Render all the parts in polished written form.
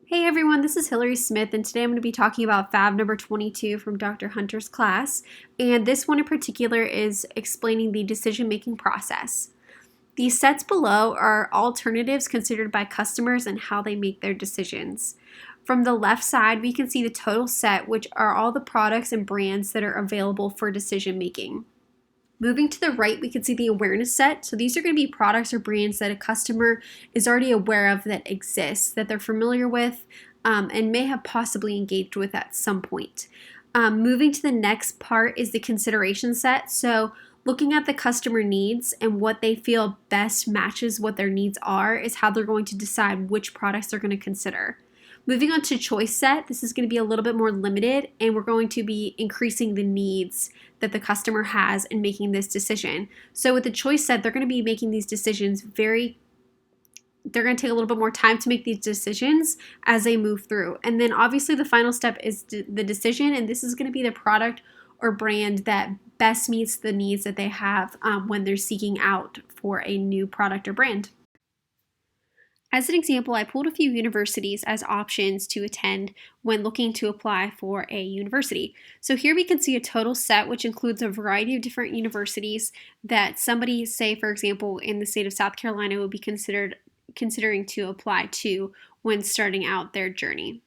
Hey everyone, this is Hillary Smith, and today I'm going to be talking about fab number 22 from Dr. Hunter's class. And this one in particular is explaining the decision-making process. These sets below are alternatives considered by customers and how they make their decisions. From the left side, we can see the total set, which are all the products and brands that are available for decision making. Moving to the right, we can see the awareness set. So these are going to be products or brands that a customer is already aware of that exist, that they're familiar with, and may have possibly engaged with at some point. Moving to the next part is the consideration set. So looking at the customer needs and what they feel best matches what their needs are is how they're going to decide which products they're going to consider. Moving on to choice set, this is going to be a little bit more limited, and we're going to be increasing the needs that the customer has in making this decision. So with the choice set, they're going to be making these decisions they're going to take a little bit more time to make these decisions as they move through. And then obviously the final step is the decision, and this is going to be the product or brand that best meets the needs that they have when they're seeking out for a new product or brand. As an example, I pulled a few universities as options to attend when looking to apply for a university. So here we can see a total set, which includes a variety of different universities that somebody, say for example, in the state of South Carolina would be considering to apply to when starting out their journey.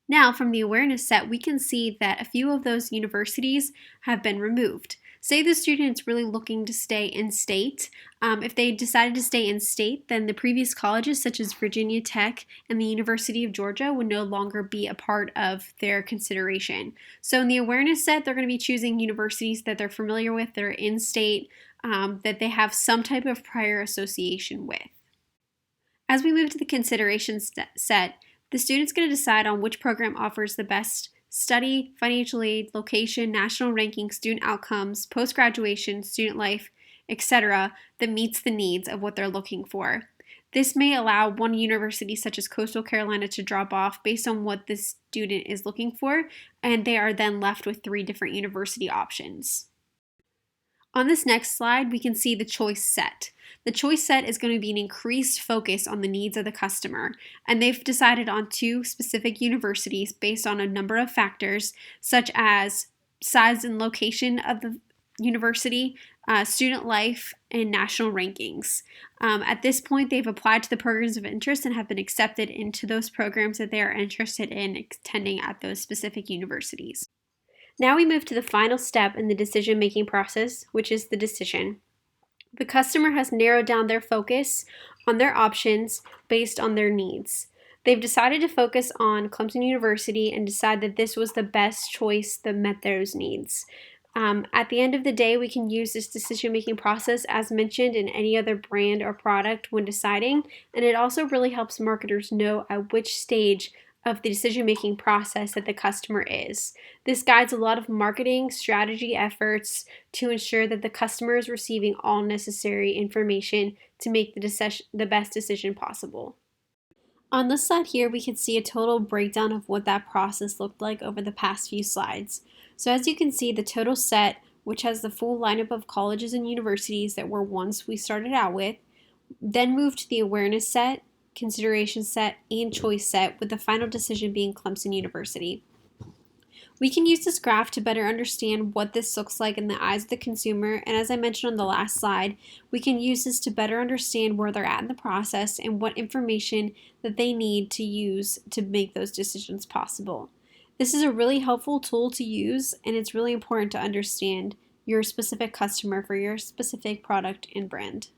Now, from the awareness set, we can see that a few of those universities have been removed. Say the student's really looking to stay in state. If they decided to stay in state, then the previous colleges such as Virginia Tech and the University of Georgia would no longer be a part of their consideration. So in the awareness set, they're going to be choosing universities that they're familiar with, that are in state, that they have some type of prior association with. As we move to the consideration set, the student's going to decide on which program offers the best study, financial aid, location, national ranking, student outcomes, post-graduation, student life, etc. that meets the needs of what they're looking for. This may allow one university such as Coastal Carolina to drop off based on what the student is looking for, and they are then left with 3 different university options. On this next slide, we can see the choice set. The choice set is going to be an increased focus on the needs of the customer, and they've decided on 2 specific universities based on a number of factors, such as size and location of the university, student life, and national rankings. At this point, they've applied to the programs of interest and have been accepted into those programs that they are interested in attending at those specific universities. Now we move to the final step in the decision-making process, which is the decision. The customer has narrowed down their focus on their options based on their needs. They've decided to focus on Clemson University and decide that this was the best choice that met those needs. At the end of the day, we can use this decision-making process as mentioned in any other brand or product when deciding, and it also really helps marketers know at which stage of the decision-making process that the customer is. This guides a lot of marketing strategy efforts to ensure that the customer is receiving all necessary information to make the best decision possible. On this slide here, we can see a total breakdown of what that process looked like over the past few slides. So as you can see, the total set, which has the full lineup of colleges and universities that were ones we started out with, then moved to the awareness set, consideration set, and choice set, with the final decision being Clemson University. We can use this graph to better understand what this looks like in the eyes of the consumer, and as I mentioned on the last slide, we can use this to better understand where they're at in the process and what information that they need to use to make those decisions possible. This is a really helpful tool to use, and it's really important to understand your specific customer for your specific product and brand.